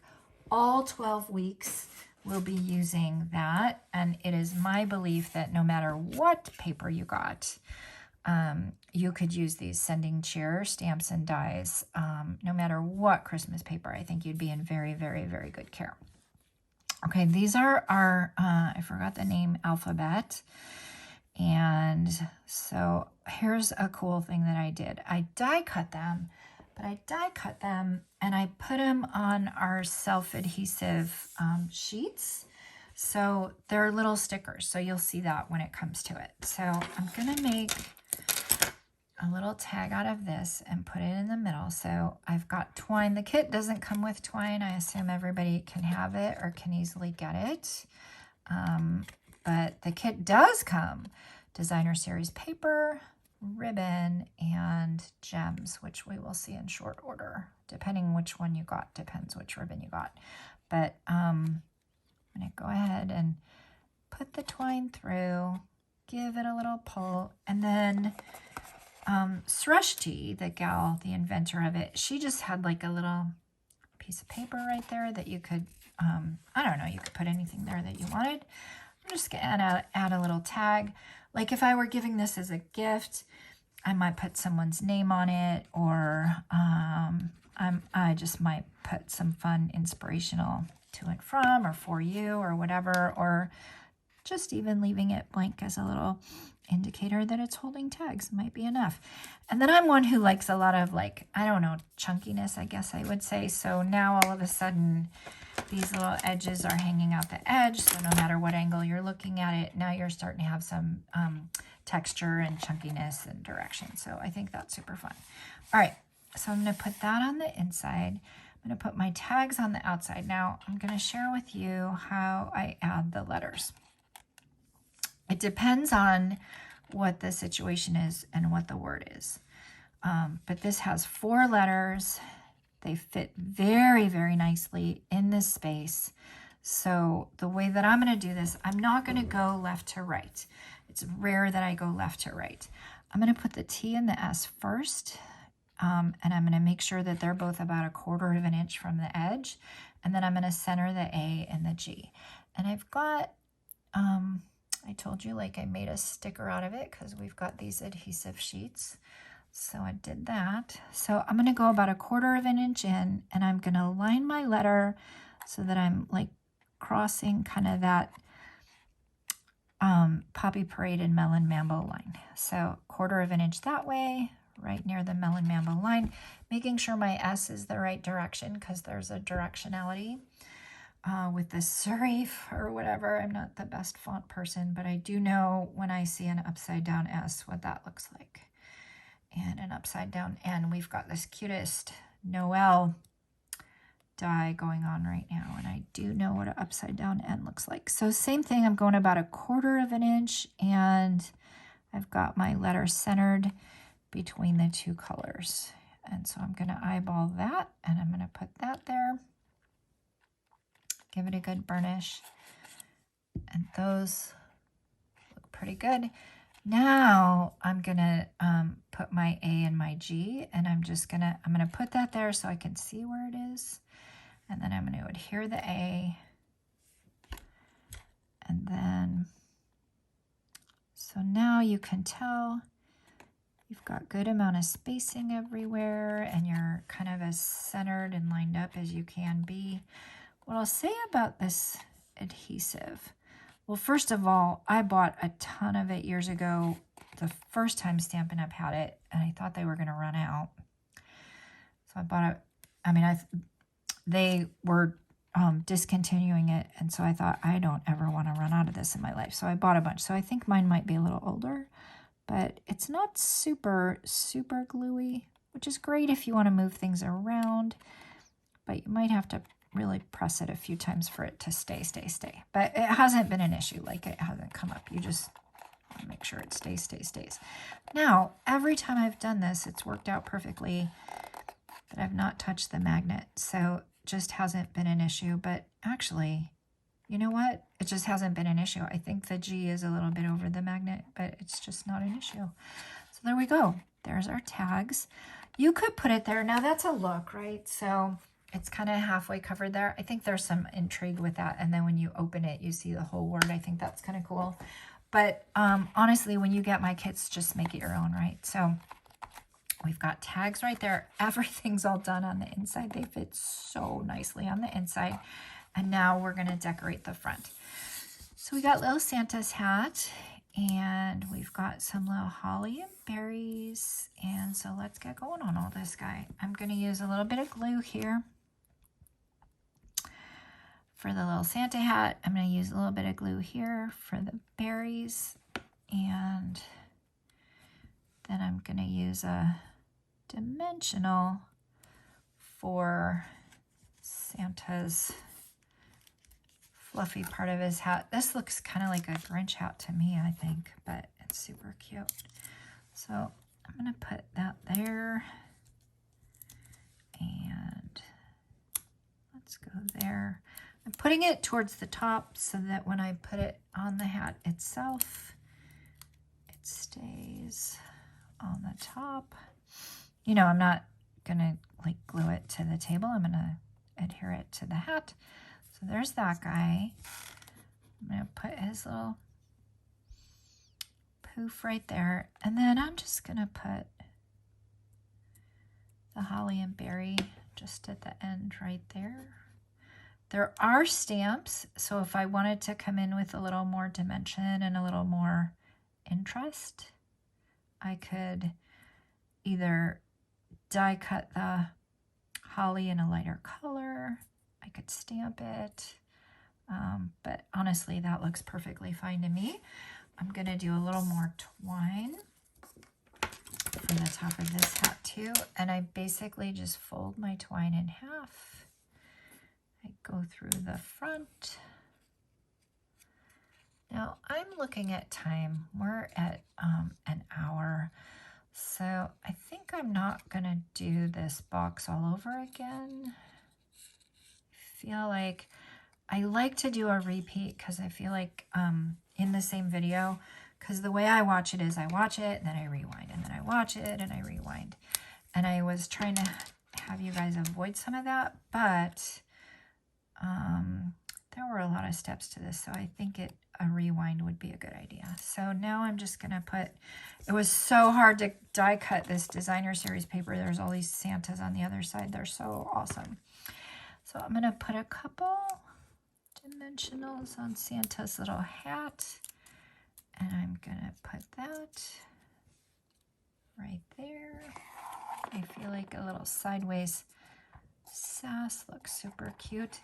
All 12 weeks we'll be using that, and it is my belief that no matter what paper you got, you could use these sending cheer stamps and dies, no matter what Christmas paper. I think you'd be in very, very, very good care. Okay, these are our, I forgot the name, alphabet. And so here's a cool thing that I did. I die cut them, but I die cut them and I put them on our self-adhesive sheets. So they're little stickers. So you'll see that when it comes to it. So I'm going to make a little tag out of this and put it in the middle. So I've got twine. The kit doesn't come with twine. I assume everybody can have it or can easily get it. But the kit does come designer series paper, ribbon, and gems, which we will see in short order. Depending which one you got, depends which ribbon you got. But I'm going to go ahead and put the twine through, give it a little pull, and then Srishti, the gal, the inventor of it, she just had like a little piece of paper right there that you could, I don't know, you could put anything there that you wanted. I'm just going to add a little tag. Like if I were giving this as a gift, I might put someone's name on it, or I just might put some fun inspirational to and from or for you or whatever, or just even leaving it blank as a little indicator that it's holding tags might be enough. And then I'm one who likes a lot of, like, I don't know, chunkiness, I guess I would say. So now all of a sudden these little edges are hanging out the edge. So no matter what angle you're looking at it, now you're starting to have some texture and chunkiness and direction. So I think that's super fun. All right, so I'm going to put that on the inside. I'm going to put my tags on the outside. Now I'm going to share with you how I add the letters. It depends on what the situation is and what the word is. But this has 4 letters. They fit very, very nicely in this space. So the way that I'm going to do this, I'm not going to go left to right. It's rare that I go left to right. I'm going to put the T and the S first. And I'm going to make sure that they're both about 1/4 of an inch from the edge. And then I'm going to center the A and the G. And I've got... I told you, like, I made a sticker out of it because we've got these adhesive sheets. So I did that. So I'm going to go about 1/4 of an inch in, and I'm going to line my letter so that I'm like crossing kind of that Poppy Parade and Melon Mambo line. So 1/4 of an inch that way, right near the Melon Mambo line, making sure my S is the right direction because there's a directionality. With the serif or whatever. I'm not the best font person, but I do know when I see an upside down S what that looks like. And an upside down N. We've got this cutest Noel die going on right now, and I do know what an upside down N looks like. So same thing, I'm going about 1/4 of an inch, and I've got my letter centered between the 2 colors. And so I'm going to eyeball that, and I'm going to put that there. Give it a good burnish. And those look pretty good. Now I'm gonna put my A and my G, and I'm gonna put that there so I can see where it is. And then I'm gonna adhere the A. And then, so now you can tell you've got good amount of spacing everywhere, and you're kind of as centered and lined up as you can be. What I'll say about this adhesive, well, first of all, I bought a ton of it years ago, the first time Stampin' Up! Had it, and I thought they were going to run out. So I bought it. I mean, they were discontinuing it, and so I thought, I don't ever want to run out of this in my life. So I bought a bunch. So I think mine might be a little older, but it's not super, super gluey, which is great if you want to move things around, but you might have to really press it a few times for it to stay. But it hasn't been an issue. Like, it hasn't come up. You just want to make sure it stays. Now, every time I've done this, it's worked out perfectly, but I've not touched the magnet. So it just hasn't been an issue. But actually, you know what? It just hasn't been an issue. I think the G is a little bit over the magnet, but it's just not an issue. So there we go. There's our tags. You could put it there. Now that's a look, right? So it's kind of halfway covered there. I think there's some intrigue with that. And then when you open it, you see the whole word. I think that's kind of cool. But honestly, when you get my kits, just make it your own, right? So we've got tags right there. Everything's all done on the inside. They fit so nicely on the inside. And now we're going to decorate the front. So we got little Santa's hat, and we've got some little holly and berries. And so let's get going on all this guy. I'm going to use a little bit of glue here for the little Santa hat. I'm going to use a little bit of glue here for the berries. And then I'm going to use a dimensional for Santa's fluffy part of his hat. This looks kind of like a Grinch hat to me, I think, but it's super cute. So I'm going to put that there. And let's go there. I'm putting it towards the top so that when I put it on the hat itself, it stays on the top. You know, I'm not going to like glue it to the table. I'm going to adhere it to the hat. So there's that guy. I'm going to put his little poof right there. And then I'm just going to put the holly and berry just at the end right there. There are stamps, so if I wanted to come in with a little more dimension and a little more interest, I could either die cut the holly in a lighter color, I could stamp it, but honestly that looks perfectly fine to me. I'm going to do a little more twine from the top of this hat too, and I basically just fold my twine in half. I go through the front. Now I'm looking at time. We're at an hour. So I think I'm not going to do this box all over again. I feel like I like to do a repeat because I feel like in the same video, because the way I watch it is I watch it and then I rewind, and then I watch it and I rewind. And I was trying to have you guys avoid some of that, but there were a lot of steps to this, so I think a rewind would be a good idea. So now I'm just going to put, it was so hard to die cut this designer series paper. There's all these Santas on the other side. They're so awesome. So I'm going to put a couple dimensionals on Santa's little hat, and I'm going to put that right there. I feel like a little sideways sass looks super cute.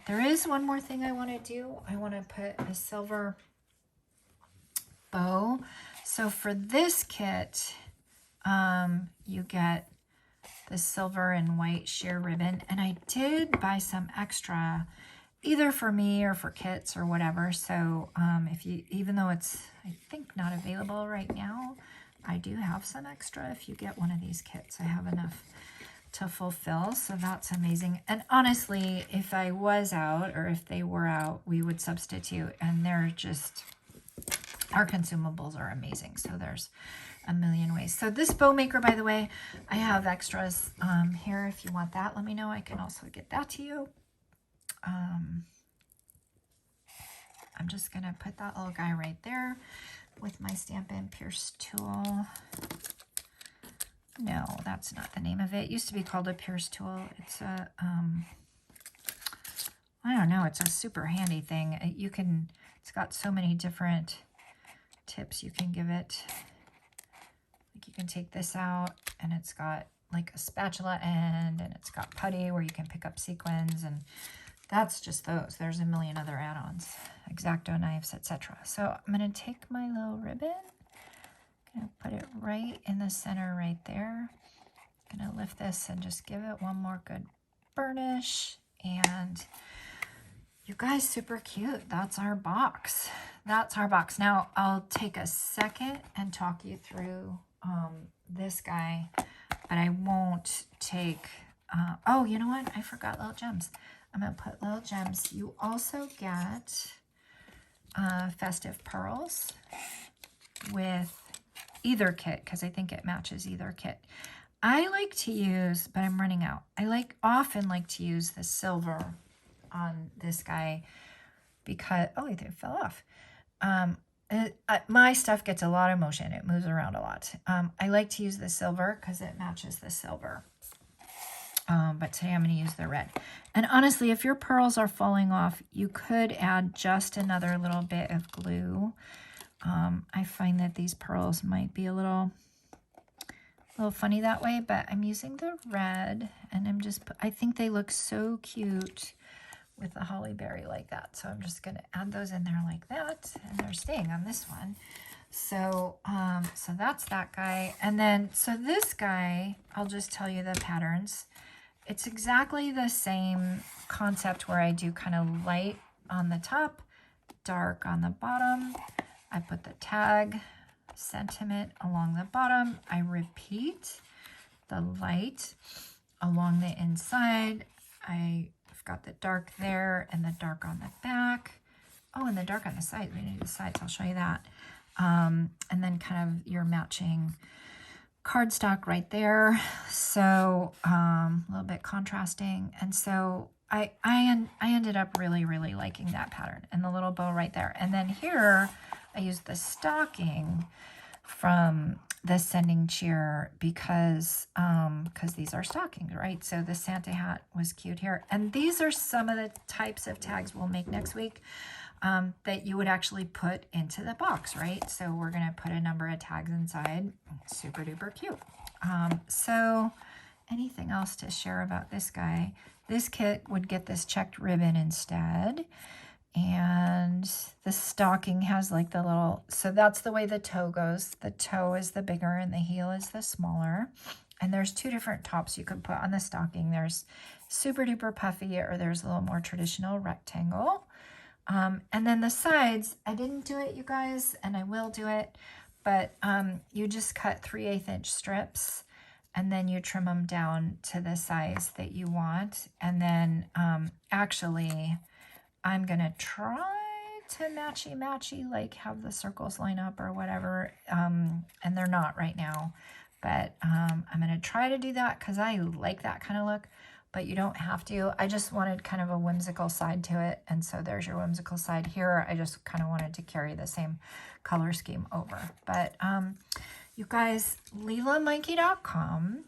There is one more thing I want to do. I want to put a silver bow. So for this kit, you get the silver and white sheer ribbon, and I did buy some extra either for me or for kits or whatever. So if you, even though it's I think not available right now, I do have some extra if you get one of these kits. I have enough to fulfill. So that's amazing. And honestly, if I was out or if they were out, we would substitute, and they're just, our consumables are amazing. So there's a million ways. So this bow maker, by the way, I have extras here. If you want that, let me know. I can also get that to you. I'm just going to put that little guy right there with my Stampin' Pierce tool. No, that's not the name of it. It used to be called a Pierce tool. It's a, I don't know, it's a super handy thing. It's got so many different tips you can give it. Like you can take this out and it's got like a spatula end, and it's got putty where you can pick up sequins, and that's just those. There's a million other add-ons, X-Acto knives, etc. So I'm going to take my little ribbon, going to put it right in the center right there. Going to lift this and just give it one more good burnish. And you guys, super cute. That's our box. That's our box. Now I'll take a second and talk you through this guy, but I won't take, oh, you know what? I forgot little gems. I'm going to put little gems. You also get festive pearls with either kit, because I think it matches either kit. I like to use, but I'm running out. I often like to use the silver on this guy because, oh, it fell off. My stuff gets a lot of motion. It moves around a lot. I like to use the silver because it matches the silver. But today I'm going to use the red. And honestly, if your pearls are falling off, you could add just another little bit of glue. I find that these pearls might be a little funny that way, but I'm using the red, and I think they look so cute with the holly berry like that. So I'm just going to add those in there like that, and they're staying on this one. So, so that's that guy. And then, so this guy, I'll just tell you the patterns. It's exactly the same concept where I do kind of light on the top, dark on the bottom. I put the tag sentiment along the bottom. I repeat the light along the inside. I've got the dark there and the dark on the back. Oh, and the dark on the side. We need the sides. I'll show you that. And then kind of your matching cardstock right there. So a little bit contrasting. And so I ended up really, really liking that pattern, and the little bow right there. And then here I used the stocking from the sending cheer because these are stockings, right? So the Santa hat was cute here. And these are some of the types of tags we'll make next week that you would actually put into the box, right? So we're going to put a number of tags inside. Super duper cute. So anything else to share about this guy? This kit would get this checked ribbon instead. And the stocking has like the little, so that's the way the toe goes. The toe is the bigger and the heel is the smaller. And there's two different tops you could put on the stocking. There's super duper puffy, or there's a little more traditional rectangle. And then the sides, I didn't do it, you guys, and I will do it, but you just cut 3/8 inch strips, and then you trim them down to the size that you want. And then actually, I'm going to try to matchy, like have the circles line up or whatever, and they're not right now, but I'm going to try to do that because I like that kind of look. But you don't have to. I just wanted kind of a whimsical side to it. And so there's your whimsical side here. I just kind of wanted to carry the same color scheme over. But you guys, LelaMikey.com,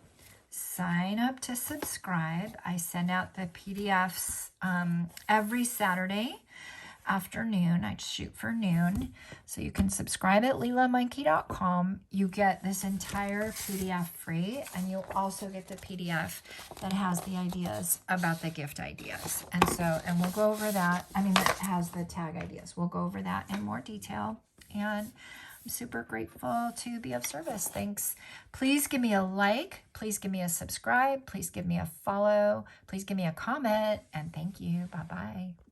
sign up to subscribe. I send out the PDFs every Saturday afternoon. I shoot for noon. So you can subscribe at LelaMikey.com. You get this entire PDF free, and you'll also get the PDF that has the ideas about the gift ideas. And we'll go over that. I mean, it has the tag ideas. We'll go over that in more detail. And I'm super grateful to be of service. Thanks. Please give me a like. Please give me a subscribe. Please give me a follow. Please give me a comment. And thank you. Bye-bye.